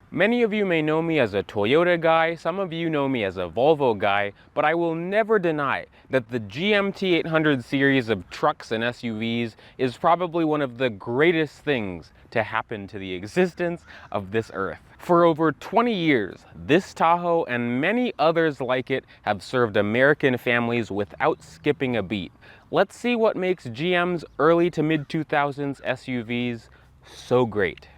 Many of you may know me as a Toyota guy, some of you know me as a Volvo guy, but I will never deny that the GMT800 series of trucks and SUVs is probably one of the greatest things to happen to the existence of this earth. For over 20 years, this Tahoe and many others like it have served American families without skipping a beat. Let's see what makes GM's early to mid 2000s SUVs so great.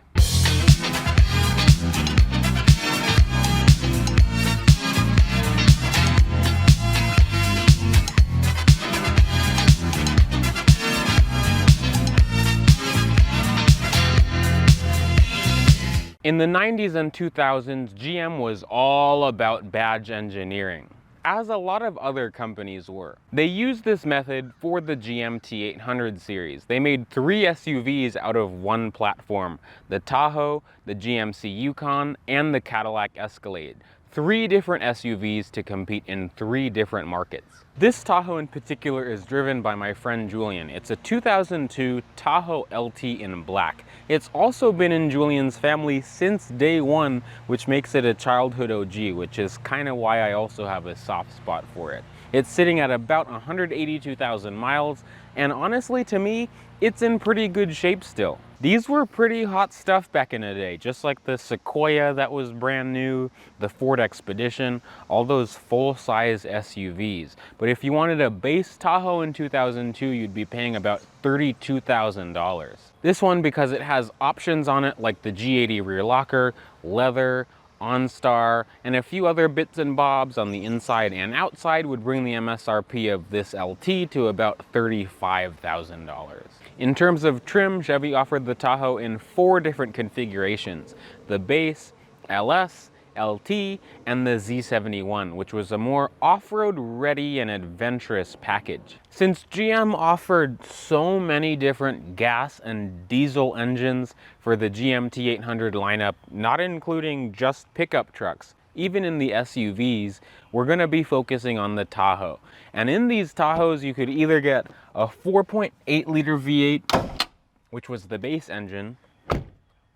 In the 90s and 2000s, GM was all about badge engineering, as a lot of other companies were. They used this method for the GMT800 series. They made 3 SUVs out of one platform: the Tahoe, the GMC Yukon, and the Cadillac Escalade. 3 different SUVs to compete in 3 different markets. This Tahoe in particular is driven by my friend Julian. It's a 2002 Tahoe LT in black. It's also been in Julian's family since day one, which makes it a childhood OG, which is kind of why I also have a soft spot for it. It's sitting at about 182,000 miles, and honestly to me, it's in pretty good shape still. These were pretty hot stuff back in the day, just like the Sequoia that was brand new, the Ford Expedition, all those full-size SUVs. But if you wanted a base Tahoe in 2002, you'd be paying about $32,000. This one, because it has options on it like the G80 rear locker, leather, OnStar, and a few other bits and bobs on the inside and outside, would bring the MSRP of this LT to about $35,000. In terms of trim, Chevy offered the Tahoe in 4 different configurations: the base, LS, LT, and the Z71, which was a more off-road ready and adventurous package. Since GM offered so many different gas and diesel engines for the GMT800 lineup, not including just pickup trucks, even in the SUVs, we're going to be focusing on the Tahoe. And in these Tahoes, you could either get a 4.8 liter V8, which was the base engine,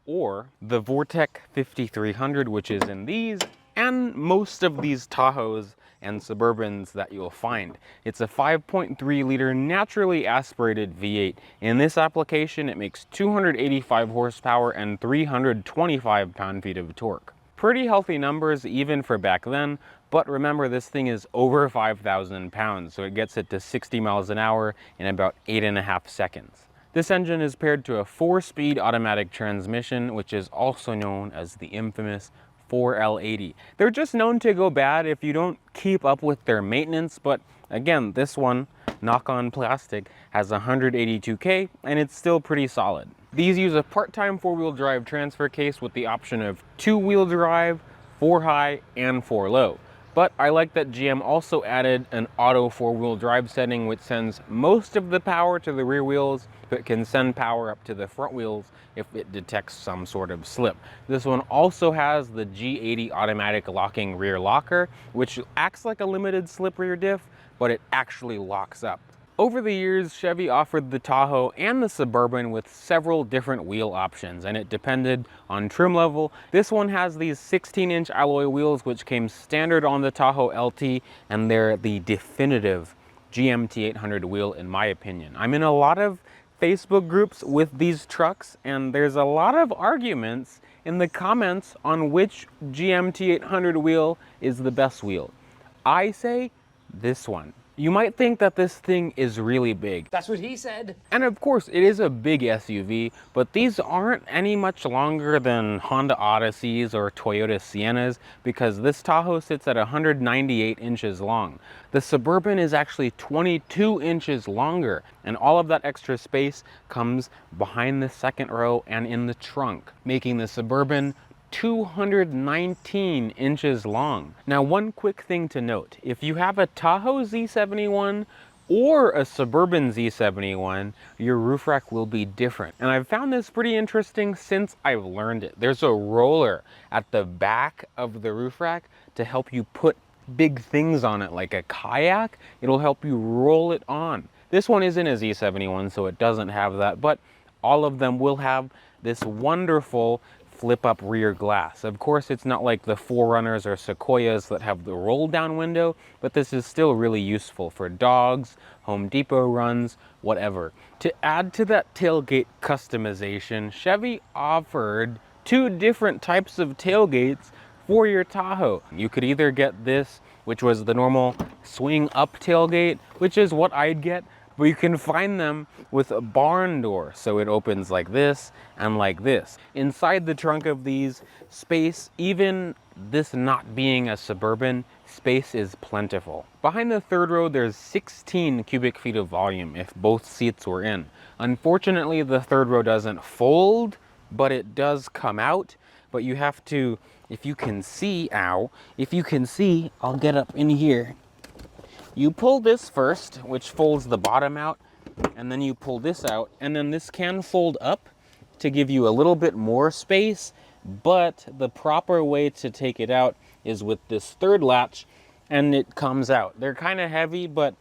or the Vortec 5300, which is in these and most of these Tahoes and Suburbans that you'll find. It's a 5.3 liter naturally aspirated V8. In this application, it makes 285 horsepower and 325 pound-feet of torque. Pretty healthy numbers even for back then, but remember, this thing is over 5,000 pounds, so it gets it to 60 miles an hour in about 8.5 seconds. This engine is paired to a 4-speed automatic transmission, which is also known as the infamous 4L80. They're just known to go bad if you don't keep up with their maintenance, but again, this one, knock on plastic, has 182K and it's still pretty solid. These use a part-time 4-wheel drive transfer case with the option of 2-wheel drive, 4-high, and 4-low. But I like that GM also added an auto 4-wheel drive setting, which sends most of the power to the rear wheels, but can send power up to the front wheels if it detects some sort of slip. This one also has the G80 automatic locking rear locker, which acts like a limited slip rear diff, but it actually locks up. Over the years, Chevy offered the Tahoe and the Suburban with several different wheel options, and it depended on trim level. This one has these 16-inch alloy wheels, which came standard on the Tahoe LT, and they're the definitive GMT800 wheel in my opinion. I'm in a lot of Facebook groups with these trucks, and there's a lot of arguments in the comments on which GMT800 wheel is the best wheel. I say this one. You might think that this thing is really big. That's what he said. And of course, it is a big SUV, but these aren't any much longer than Honda Odysseys or Toyota Siennas, because this Tahoe sits at 198 inches long. The Suburban is actually 22 inches longer, and all of that extra space comes behind the second row and in the trunk, making the Suburban 219 inches long. Now, one quick thing to note: if you have a Tahoe Z71 or a Suburban Z71, your roof rack will be different. And I've found this pretty interesting since I've learned it. There's a roller at the back of the roof rack to help you put big things on it, like a kayak. It'll help you roll it on. This one isn't a Z71, so it doesn't have that, but all of them will have this wonderful flip up rear glass. Of course, it's not like the 4Runners or Sequoias that have the roll down window, but this is still really useful for dogs, Home Depot runs, whatever. To add to that tailgate customization, Chevy offered 2 different types of tailgates for your Tahoe. You could either get this, which was the normal swing up tailgate, which is what I'd get, but you can find them with a barn door. So it opens like this and like this. Inside the trunk of these, space, even this not being a Suburban, space is plentiful. Behind the third row, there's 16 cubic feet of volume if both seats were in. Unfortunately, the third row doesn't fold, but it does come out. But you have to, if you can see, if you can see, I'll get up in here. You pull this first, which folds the bottom out, and then you pull this out, and then this can fold up to give you a little bit more space, but the proper way to take it out is with this third latch, and it comes out. They're kind of heavy, but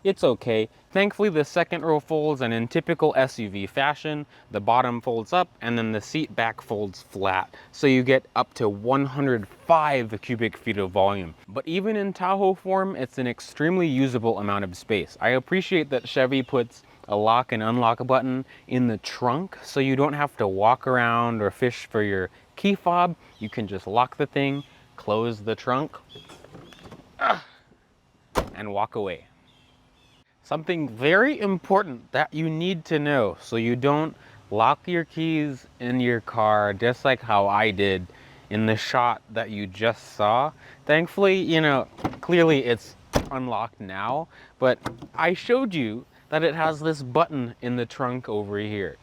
it's okay. Thankfully, the second row folds, and in typical SUV fashion, the bottom folds up and then the seat back folds flat. So you get up to 105 cubic feet of volume. But even in Tahoe form, it's an extremely usable amount of space. I appreciate that Chevy puts a lock and unlock button in the trunk, so you don't have to walk around or fish for your key fob. You can just lock the thing, close the trunk, and walk away. Something very important that you need to know so you don't lock your keys in your car, just like how I did in the shot that you just saw. Thankfully, you know, clearly it's unlocked now, but I showed you that it has this button in the trunk over here.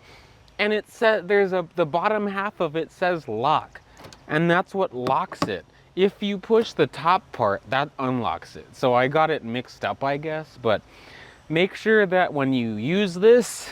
And it said the bottom half of it says lock, and that's what locks it. If you push the top part, that unlocks it. So I got it mixed up, I guess, but make sure that when you use this,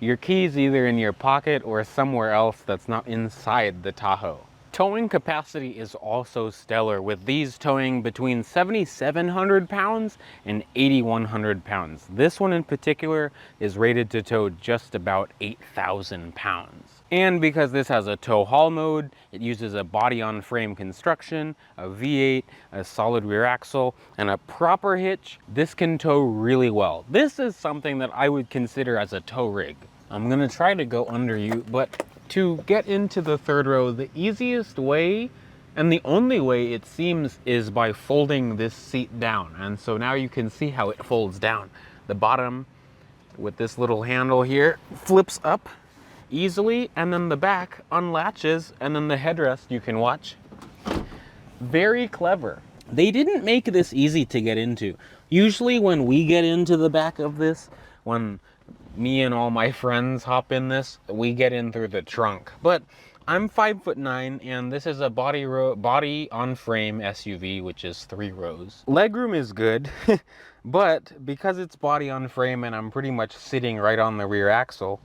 your key's either in your pocket or somewhere else that's not inside the Tahoe. Towing capacity is also stellar, with these towing between 7,700 pounds and 8,100 pounds. This one in particular is rated to tow just about 8,000 pounds. And because this has a tow haul mode, it uses a body-on-frame construction, a V8, a solid rear axle, and a proper hitch. This can tow really well. This is something that I would consider as a tow rig. I'm gonna try to go under you, but to get into the third row, the easiest way, and the only way it seems, is by folding this seat down. And so now you can see how it folds down. The bottom, with this little handle here, flips up easily, and then the back unlatches, and then the headrest you can watch. Very clever. They didn't make this easy to get into. Usually when we get into the back of this, when me and all my friends hop in this, we get in through the trunk. But I'm 5'9", and this is a body on frame SUV, which is 3 rows. Legroom is good, but because it's body on frame and I'm pretty much sitting right on the rear axle,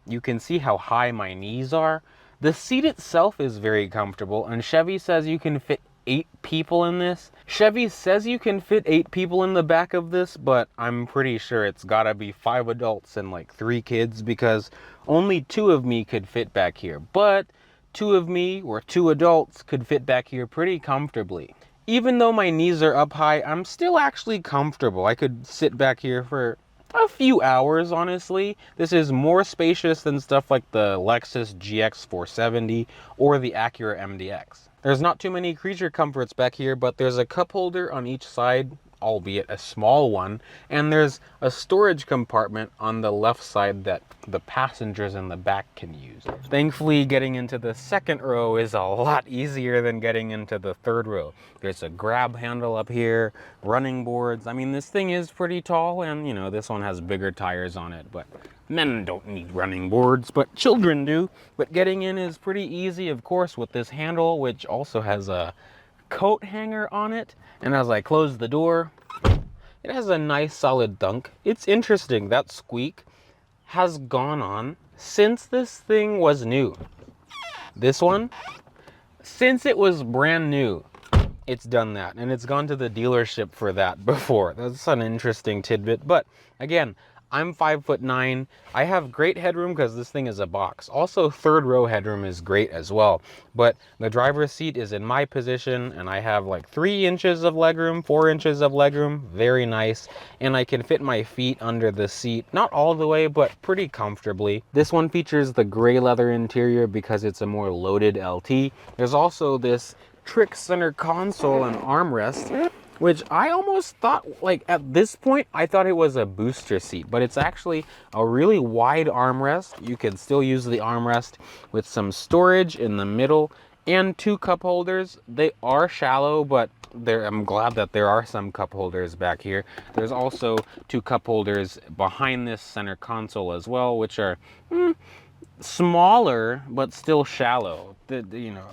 you can see how high my knees are. The seat itself is very comfortable, and Chevy says you can fit 8 people in this. Chevy says you can fit 8 people in the back of this, but I'm pretty sure it's gotta be 5 adults and like 3 kids, because only 2 of me could fit back here. But 2 of me, or 2 adults, could fit back here pretty comfortably. Even though my knees are up high, I'm still actually comfortable. I could sit back here for a few hours, honestly. This is more spacious than stuff like the Lexus GX 470 or the Acura MDX. There's not too many creature comforts back here, but there's a cup holder on each side, albeit a small one, and there's a storage compartment on the left side that the passengers in the back can use. Thankfully, getting into the second row is a lot easier than getting into the third row. There's a grab handle up here, running boards. I mean, this thing is pretty tall, and you know, this one has bigger tires on it, but men don't need running boards, but children do. But getting in is pretty easy, of course, with this handle, which also has a coat hanger on it. And as I close the door, it has a nice solid thunk. It's interesting, that squeak has gone on since this thing was new. This one, since it was brand new, it's done that, and it's gone to the dealership for that before. That's an interesting tidbit. But again, I'm 5'9". I have great headroom because this thing is a box. Also, third row headroom is great as well. But the driver's seat is in my position and I have like 3 inches of legroom, 4 inches of legroom. Very nice. And I can fit my feet under the seat, not all the way, but pretty comfortably. This one features the gray leather interior because it's a more loaded LT. There's also this trick center console and armrest, which I almost thought, like at this point, I thought it was a booster seat, but it's actually a really wide armrest. You can still use the armrest with some storage in the middle and 2 cup holders. They are shallow, but I'm glad that there are some cup holders back here. There's also 2 cup holders behind this center console as well, which are smaller but still shallow. The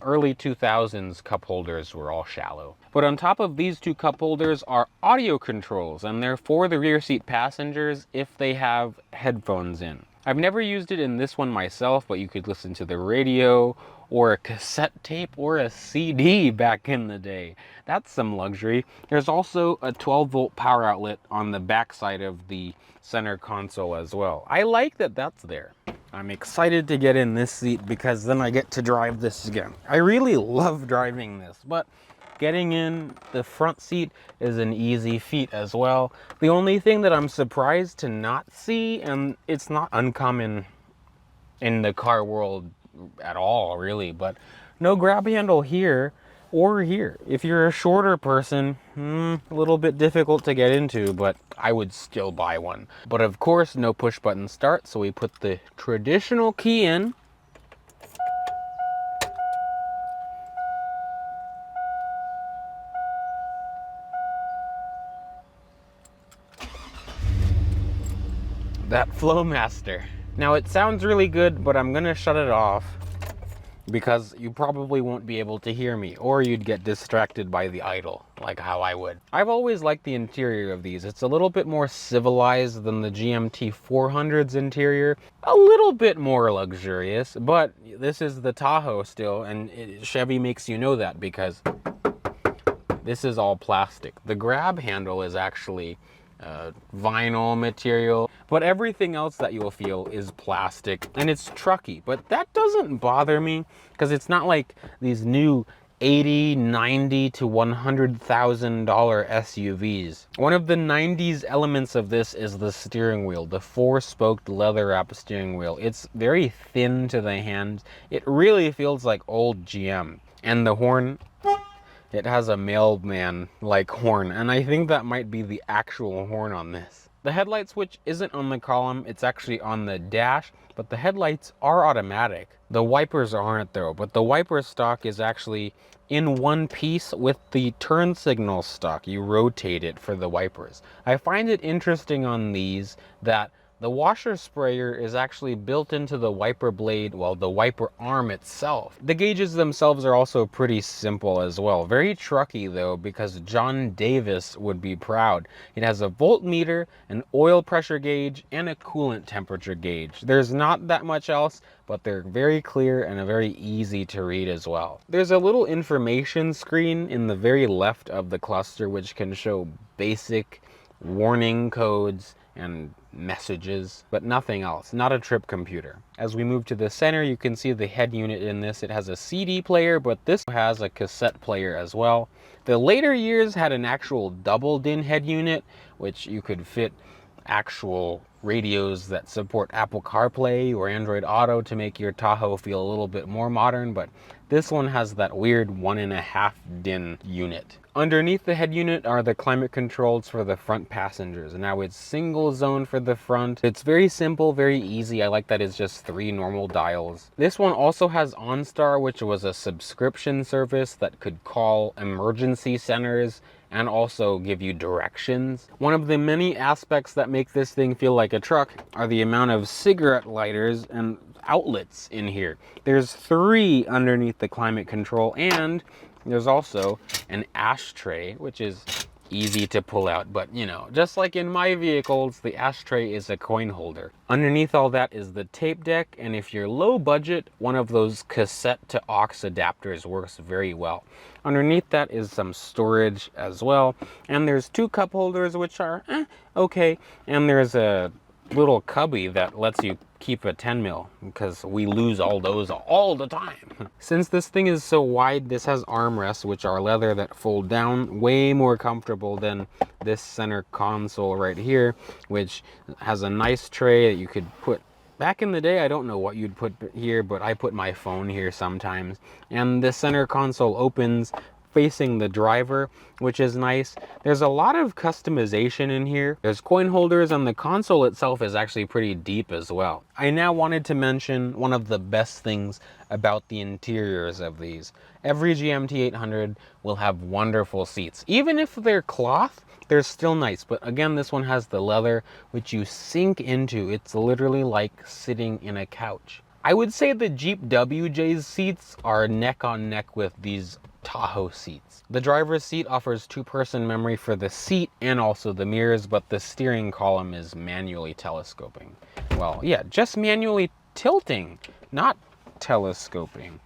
early 2000s cup holders were all shallow. But on top of these 2 cup holders are audio controls, and they're for the rear seat passengers if they have headphones in. I've never used it in this one myself, but you could listen to the radio or a cassette tape or a CD back in the day. That's some luxury. There's also a 12-volt power outlet on the back side of the center console as well. I like that that's there. I'm excited to get in this seat because then I get to drive this again. I really love driving this, but getting in the front seat is an easy feat as well. The only thing that I'm surprised to not see, and it's not uncommon in the car world at all really, but no grab handle here or here. If you're a shorter person, a little bit difficult to get into, but I would still buy one. But of course, no push button start, so we put the traditional key in. That Flowmaster. Now it sounds really good, but I'm gonna shut it off because you probably won't be able to hear me, or you'd get distracted by the idle, like how I would. I've always liked the interior of these. It's a little bit more civilized than the GMT800's interior, a little bit more luxurious, but this is the Tahoe still, and Chevy makes you know that because this is all plastic. The grab handle is actually vinyl material, but everything else that you'll feel is plastic, and it's trucky. But that doesn't bother me because it's not like these new $80, $90 to $100,000 SUVs. One of the 90s elements of this is the steering wheel, the 4-spoked leather wrap steering wheel. It's very thin to the hand. It really feels like old GM. And the horn, it has a mailman-like horn, and I think that might be the actual horn on this. The headlight switch isn't on the column, it's actually on the dash, but the headlights are automatic. The wipers aren't though, but the wiper stock is actually in one piece with the turn signal stock. You rotate it for the wipers. I find it interesting on these that the washer sprayer is actually built into the wiper blade, well, the wiper arm itself. The gauges themselves are also pretty simple as well. Very trucky though, because John Davis would be proud. It has a voltmeter, an oil pressure gauge, and a coolant temperature gauge. There's not that much else, but they're very clear and very easy to read as well. There's a little information screen in the very left of the cluster which can show basic warning codes and messages, but nothing else, not a trip computer. As we move to the center, you can see the head unit in this. It has a CD player, but this has a cassette player as well. The later years had an actual double DIN head unit, which you could fit actual radios that support Apple CarPlay or Android Auto to make your Tahoe feel a little bit more modern, but this one has that weird 1.5 DIN unit. Underneath the head unit are the climate controls for the front passengers. Now it's single zone for the front. It's very simple, very easy. I like that it's just 3 normal dials. This one also has OnStar, which was a subscription service that could call emergency centers and also give you directions. One of the many aspects that make this thing feel like a truck are the amount of cigarette lighters and outlets in here. There's 3 underneath the climate control, and there's also an ashtray, which is easy to pull out, but you know, just like in my vehicles, the ashtray is a coin holder. Underneath all that is the tape deck, and if you're low budget, one of those cassette to aux adapters works very well. Underneath that is some storage as well, and there's 2 cup holders which are okay, and there's a little cubby that lets you keep a 10 mil, because we lose all those all the time. Since this thing is so wide, this has armrests, which are leather that fold down, way more comfortable than this center console right here, which has a nice tray that you could put. Back in the day, I don't know what you'd put here, but I put my phone here sometimes. And the center console opens facing the driver, which is nice. There's a lot of customization in here. There's coin holders, and the console itself is actually pretty deep as well. I now wanted to mention one of the best things about the interiors of these. Every GMT800 will have wonderful seats. Even if they're cloth, they're still nice. But again, this one has the leather, which you sink into. It's literally like sitting in a couch. I would say the Jeep WJ's seats are neck on neck with these Tahoe seats. The driver's seat offers two-person memory for the seat and also the mirrors, but the steering column is manually telescoping. Well, yeah, just manually tilting, not telescoping.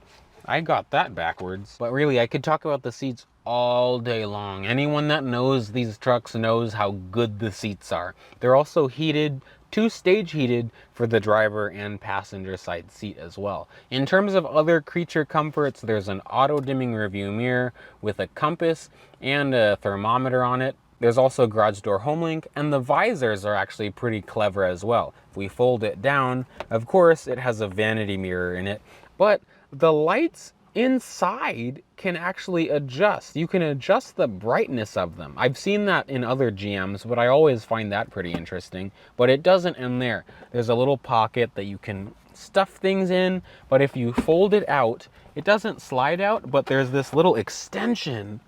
I got that backwards. But really, I could talk about the seats all day long. Anyone that knows these trucks knows how good the seats are. They're also heated, two-stage heated for the driver and passenger side seat as well. In terms of other creature comforts, there's an auto-dimming review mirror with a compass and a thermometer on it. There's also garage door home link, and the visors are actually pretty clever as well. If we fold it down, of course, it has a vanity mirror in it, but the lights inside can actually adjust. You can adjust the brightness of them. I've seen that in other GMs, but I always find that pretty interesting. But it doesn't end there. There's a little pocket that you can stuff things in, but if you fold it out, it doesn't slide out, but there's this little extension,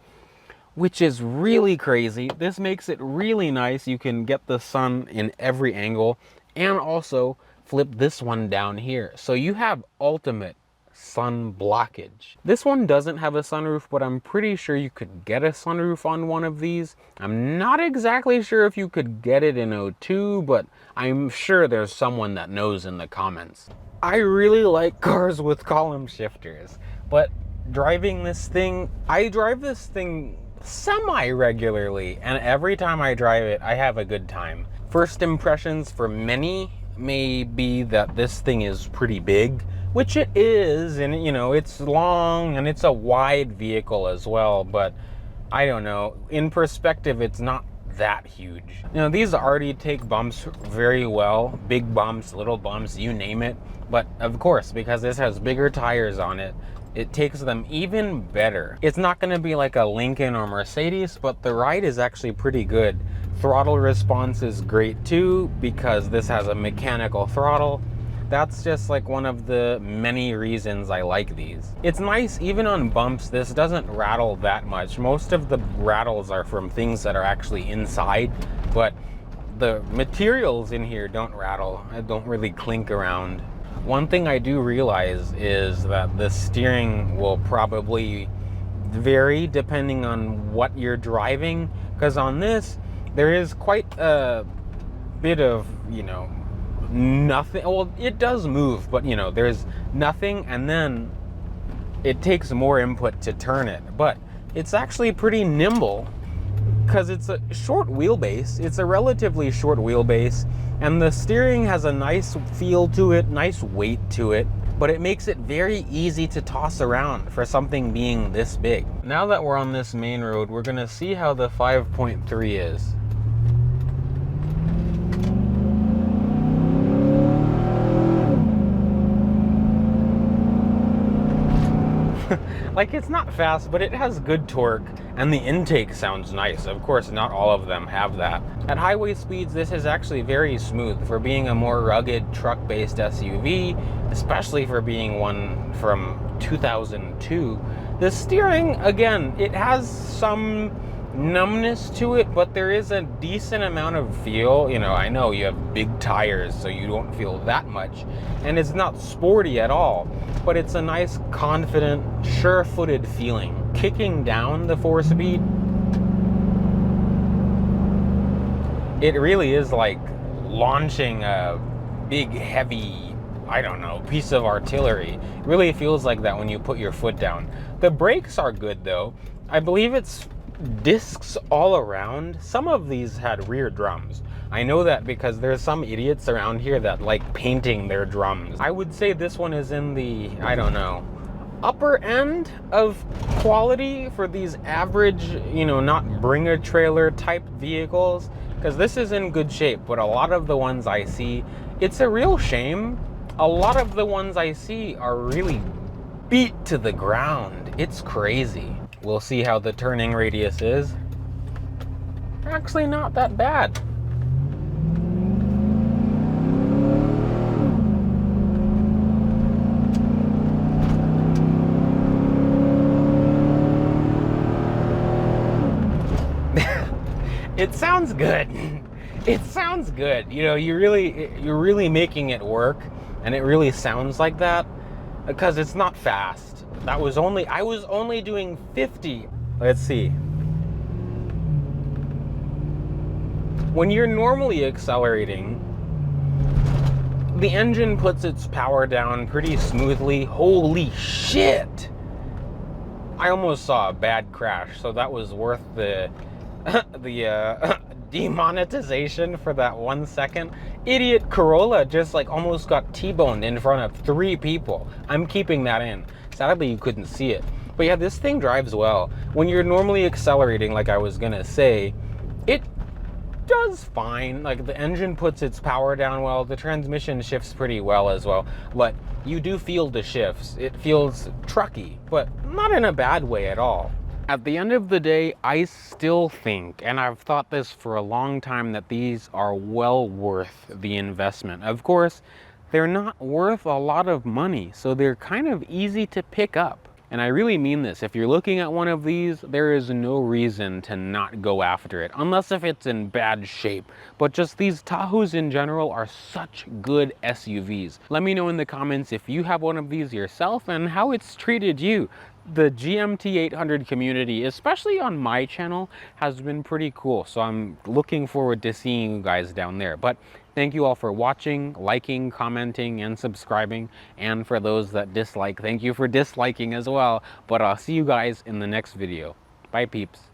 which is really crazy. This makes it really nice. You can get the sun in every angle, and also flip this one down here. So you have ultimate sun blockage. This one doesn't have a sunroof, but I'm pretty sure you could get a sunroof on one of these. I'm not exactly sure if you could get it in O2, but I'm sure there's someone that knows in the comments. I really like cars with column shifters, but driving this thing, I drive this thing semi-regularly, and every time I drive it, I have a good time. First impressions for many may be that this thing is pretty big, which it is, and you know, it's long and it's a wide vehicle as well, but I don't know, in perspective it's not that huge. You know, these already take bumps very well, big bumps, little bumps, you name it, but of course, because this has bigger tires on it, it takes them even better. It's not going to be like a Lincoln or Mercedes, but the ride is actually pretty good. Throttle response is great too, because this has a mechanical throttle. That's just like one of the many reasons I like these. It's nice, even on bumps, this doesn't rattle that much. Most of the rattles are from things that are actually inside, but the materials in here don't rattle. It don't really clink around. One thing I do realize is that the steering will probably vary depending on what you're driving, because on this, there is quite a bit of, you know, nothing. Well, it does move, but you know, there's nothing, and then it takes more input to turn it. But it's actually pretty nimble because it's a short wheelbase. It's a relatively short wheelbase, and the steering has a nice feel to it, nice weight to it, but it makes it very easy to toss around for something being this big. Now that we're on this main road, we're gonna see how the 5.3 is. Like, it's not fast, but it has good torque, and the intake sounds nice. Of course, not all of them have that. At highway speeds, this is actually very smooth for being a more rugged truck-based SUV, especially for being one from 2002. The steering, again, it has some numbness to it, but there is a decent amount of feel. You know, I know you have big tires, so you don't feel that much, and it's not sporty at all, but it's a nice, confident, sure-footed feeling. Kicking down the 4-speed, it really is like launching a big, heavy, I don't know, piece of artillery. It really feels like that when you put your foot down. The brakes are good though. I believe it's discs all around. Some of these had rear drums, I know that because there's some idiots around here that like painting their drums. I would say this one is in the, I don't know, upper end of quality for these average, you know, not bring a trailer type vehicles, because this is in good shape. But a lot of the ones I see, it's a real shame. A lot of the ones I see are really beat to the ground. It's crazy. We'll see how the turning radius is. Actually not that bad. It sounds good. It sounds good. You know, you're really making it work, and it really sounds like that because it's not fast. I was only doing 50. Let's see. When you're normally accelerating, the engine puts its power down pretty smoothly. Holy shit! I almost saw a bad crash, so that was worth the demonetization for that 1 second. Idiot Corolla just like almost got T-boned in front of 3 people. I'm keeping that in. Sadly, you couldn't see it. But yeah, this thing drives well. When you're normally accelerating, like I was gonna say, it does fine. Like the engine puts its power down well, the transmission shifts pretty well as well, but you do feel the shifts. It feels trucky, but not in a bad way at all. At the end of the day, I still think, and I've thought this for a long time, that these are well worth the investment. Of course, they're not worth a lot of money, so they're kind of easy to pick up. And I really mean this. If you're looking at one of these, there is no reason to not go after it, unless if it's in bad shape. But just these Tahoes in general are such good SUVs. Let me know in the comments if you have one of these yourself and how it's treated you. The GMT800 community, especially on my channel, has been pretty cool. So I'm looking forward to seeing you guys down there. But thank you all for watching, liking, commenting, and subscribing. And for those that dislike, thank you for disliking as well. But I'll see you guys in the next video. Bye, peeps.